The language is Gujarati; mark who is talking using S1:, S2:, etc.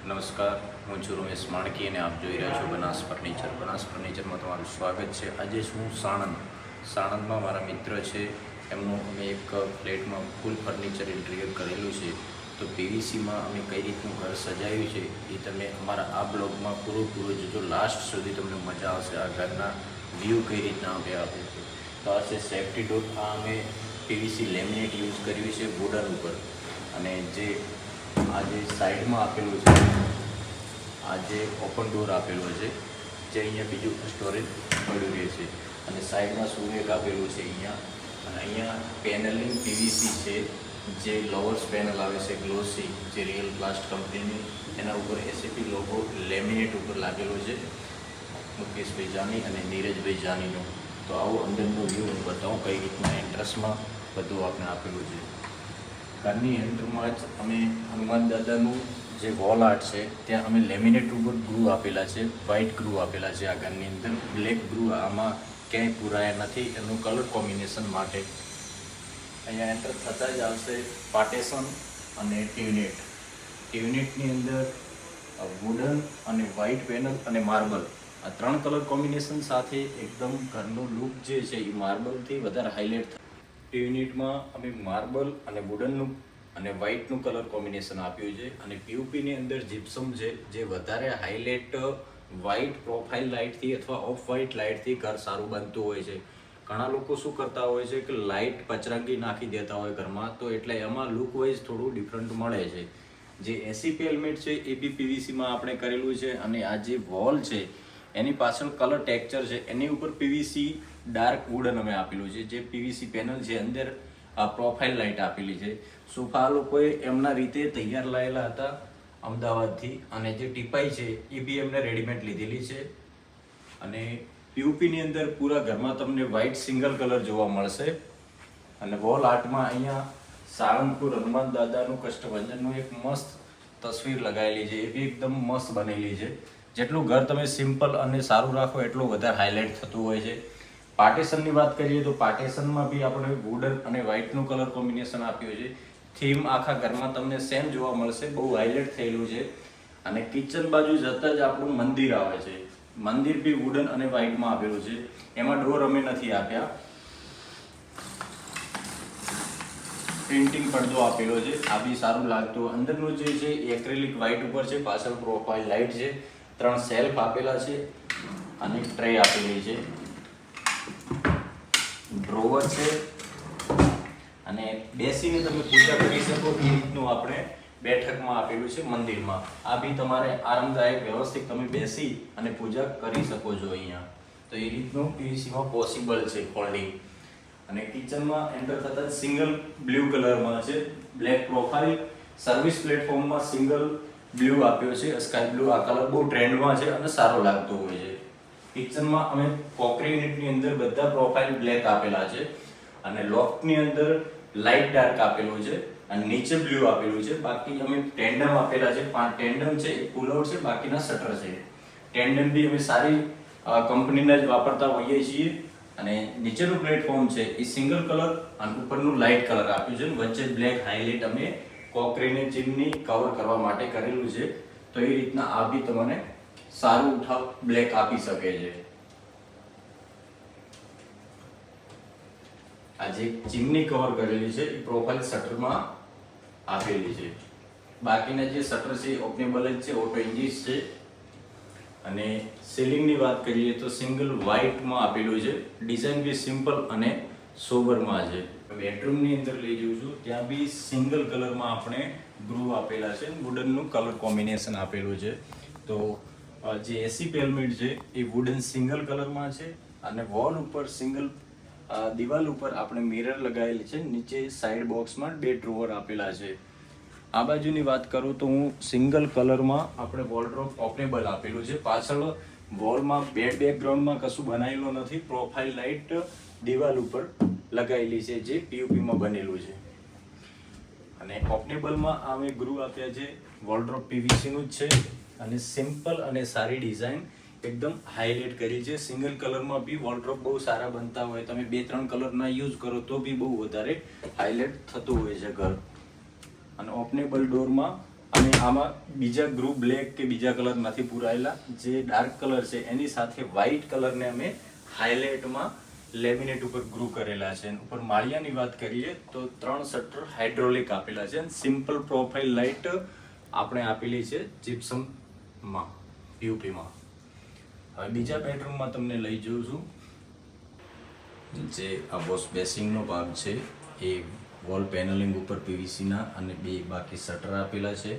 S1: નમસ્કાર, હું છું રમેશ માણકી અને આપ જોઈ રહ્યા છો બનાસ ફર્નિચર. બનાસ ફર્નિચરમાં તમારું સ્વાગત છે. આજે હું સાણંદમાં મારા મિત્ર છે, એમનું અમે એક ફ્લેટમાં ફૂલ ફર્નિચર ઇન્ટિરિયર કરેલું છે. તો પીવીસીમાં અમે કઈ રીતનું ઘર સજાવ્યું છે એ તમે અમારા આ બ્લોગમાં પૂરું જોજો. લાસ્ટ સુધી તમને મજા આવશે. આ ઘરના વ્યૂ કઈ રીતના અમે આપે છે. તો આ છે સેફ્ટી ડોર. આ અમે પીવીસી લેમિનેટ યુઝ કર્યું છે વુડન ઉપર. અને જે આ જે સાઈડમાં આપેલું છે, આ જે ઓપન ડોર આપેલો છે, જે અહીંયા બીજું સ્ટોરેજ પડ્યું રહે છે. અને સાઈડમાં સુરેક આપેલું છે અહીંયા. અને અહીંયા પેનલિંગ પીવીસી છે, જે લોવર્સ પેનલ આવે છે ગ્લોસી, જે રિયલ પ્લાસ્ટ કંપનીની, એના ઉપર એસીપી લોગો લેમિનેટ ઉપર લાગેલો છે, મુકેશભાઈ જાની અને નીરજભાઈ જાનીનો. તો આવો અંદરનો વ્યૂ હું બતાવું કઈ રીતના એન્ટ્રન્સમાં બધું આપણે આપેલું છે. ઘરની એન્ટ્રમાં જ અમે હનુમાન દાદાનું જે વોલ આર્ટ છે ત્યાં અમે લેમિનેટ ઉપર ગ્રુ આપેલા છે, વ્હાઇટ ગ્રુ આપેલા છે. આ ઘરની અંદર બ્લેક ગ્રુ આમાં ક્યાંય પૂરાયા નથી, એનું કલર કોમ્બિનેશન માટે. અહીંયા એન્ટર થતાં જ આવશે પાર્ટેશન અને ટ્યુનેટ. ટ્યુનેટની અંદર વુડન અને વ્હાઇટ પેનલ અને માર્બલ, આ 3 કલર કોમ્બિનેશન સાથે એકદમ ઘરનો લુક જે છે એ માર્બલથી વધારે હાઇલાઇટ થાય. યુનિટમાં અમે માર્બલ અને વુડનનું અને વ્હાઇટનું કલર કોમ્બિનેશન આપ્યું છે. અને પીઓપીની અંદર જીપ્સમ છે, જે વધારે હાઇલાઇટ વ્હાઇટ પ્રોફાઇલ લાઇટથી અથવા ઓફ વ્હાઇટ લાઇટથી ઘર સારું બનતું હોય છે. ઘણા લોકો શું કરતા હોય છે કે લાઇટ પચરંગી નાખી દેતા હોય ઘરમાં, તો એટલે એમાં લુક વાઇઝ થોડું ડિફરન્ટ મળે છે. જે એસીપી એલિમેન્ટ છે એ બી પીવીસીમાં આપણે કરેલું છે. અને આ જે વોલ છે એની પાછળ કલર ટેક્સચર છે, એની ઉપર પીવીસી ડાર્ક વુડન અમે આપેલું છે, જે પીવીસી પેનલ છે, અંદર પ્રોફાઇલ લાઇટ આપેલી છે. સોફા લોકોએ એમના રીતે તૈયાર લાવેલા હતા અમદાવાદથી, અને જે ટીપાઈ છે એ બી એમને રેડીમેડ લીધેલી છે. અને પીઓપીની અંદર પૂરા ઘરમાં તમને વ્હાઇટ સિંગલ કલર જોવા મળશે. અને વોલ આર્ટમાં અહીંયા સાળંગપુર હનુમાન દાદાનું કષ્ટભંજનનું એક મસ્ત તસવીર લગાવેલી છે, એ બી એકદમ મસ્ત બનેલી છે. જેટલું ઘર તમે સિમ્પલ અને સારું રાખો એટલું વધારે હાઇલાઇટ થતું હોય છે. પાર્ટેશનની વાત કરીએ તો પાર્ટેશનમાં બી આપણે વુડન અને વ્હાઇટનું કલર કોમ્બિનેશન આપ્યું છે. થીમ આખા ઘરમાં તમને સેમ જોવા મળશે, બહુ હાઇલાઇટ થયેલું છે. અને કિચન બાજુ જતાં જ આપણું મંદિર આવે છે. મંદિર બી વુડન અને વ્હાઇટમાં આપેલું છે. એમાં ડોર અમે નથી આપ્યા, પ્રિન્ટિંગ પડદો આપેલો છે, આ બી સારું લાગતું. અંદરનું જે છે એક્રેલિક વ્હાઇટ ઉપર છે, પાછળ પ્રોફાઇલ લાઇટ છે, 3 શેલ્ફ આપેલા છે અને ટ્રે આપેલી છે, ડ્રોવર છે. અને બેસીને તમે પૂજા કરી શકો એ રીતનું આપણે બેઠકમાં આપેલું છે મંદિરમાં. આ બી તમારે આરામદાયક વ્યવસ્થિત તમે બેસી અને પૂજા કરી શકો છો અહીંયા. તો એ રીતનું પીવીસીમાં પોસિબલ છે ફોલ્ડિંગ. અને કિચનમાં એન્ટર થતાં જ સિંગલ બ્લુ કલરમાં છે, બ્લેક પ્રોફાઇલ. સર્વિસ પ્લેટફોર્મમાં સિંગલ બ્લુ આપ્યો છે, સ્કાય બ્લુ. આ કલર બહુ ટ્રેન્ડમાં છે અને સારો લાગતો હોય છે. કિચનમાં અમે કોકરી યુનિટની અંદર બધા પ્રોફાઇલ બ્લેક આપેલા છે. અને લોફ્ટની અંદર લાઇટ ડાર્ક આપેલું છે અને નીચે બ્લુ આપેલું છે. બાકી અમે ટેન્ડમ આપેલા છે, 5 ટેન્ડમ છે, એક પુલ આઉટ છે, બાકીના શટર છે. ટેન્ડમ બી અમે સારી કંપનીના જ વાપરતા હોઈએ છીએ. અને નીચેનું પ્લેટફોર્મ છે એ સિંગલ કલર અને ઉપરનું લાઇટ કલર આપ્યું છે. વચ્ચે બ્લેક હાઇલાઇટ અમે કોકરીને ચીમની કવર કરવા માટે કરેલું છે. તો એ રીતના આ બી તમને સારું ઉઠાવ બ્લેક આપી શકે છે. આ જે ચીમની કવર કરેલી છે એ પ્રોફાઇલ શટરમાં આપેલી છે. બાકીના જે શટર છે ઓપનેબલ જ છે, ઓટો ઇન્જીસ છે. અને સીલિંગની વાત કરીએ તો સિંગલ વ્હાઇટમાં આપેલું છે. ડિઝાઇન બી સિમ્પલ અને સોબરમાં છે. બેડરૂમની અંદર લઈ જઉં છું, ત્યાં બી સિંગલ કલરમાં આપણે ગ્રુ આપેલા છે, વુડનનું કલર કોમ્બિનેશન આપેલું છે. તો જે એસી પેલમેટ છે એ વુડન સિંગલ કલરમાં છે. અને વોલ ઉપર સિંગલ દિવાલ ઉપર આપણે મિરર લગાવેલી છે. નીચે સાઈડ બોક્સમાં 2 ડ્રોવર આપેલા છે. આ બાજુની વાત કરું તો હું સિંગલ કલરમાં આપણે વોલડ્રોપ ઓપનેબલ આપેલું છે. પાછળ વોલમાં બેકગ્રાઉન્ડમાં કશું બનાવેલું નથી, પ્રોફાઇલ લાઇટ દિવાલ ઉપર લગાવેલી છે, જે પીઓપીમાં બનેલું છે. અને ઓપનેબલમાં અમે ગ્રુ આપ્યા છે, વોલડ્રોપ પીવીસીનું જ છે. અને સિમ્પલ અને સારી ડિઝાઇન એકદમ હાઇલાઇટ કરી છે. સિંગલ કલરમાં બી વોલડ્રોપ બહુ સારા બનતા હોય, તમે 2-3 કલરના યુઝ કરો તો બી બહુ વધારે હાઇલાઇટ થતું હોય છે ઘર. અને ઓપનેબલ ડોરમાં અને આમાં બીજા ગ્રુપ બ્લેક કે બીજા કલર નથી પુરાયેલા. જે ડાર્ક કલર છે એની સાથે વ્હાઇટ કલરને અમે હાઇલાઇટમાં લેમિનેટ ઉપર ગ્રુ કરેલા છે. ઉપર માળિયાની વાત કરીએ તો 3 શટર હાઇડ્રોલિક આપેલા છે. સિમ્પલ પ્રોફાઇલ લાઇટ આપણે આપેલી છે જીપ્સમમાં પીયુપીમાં. હવે બીજા બેડરૂમમાં તમને લઈ જઉં છું. જે આ વોશ બેસિંગનો ભાગ છે એ વોલ પેનલિંગ ઉપર પીવીસીના અને 2 બાકી શટર આપેલા છે.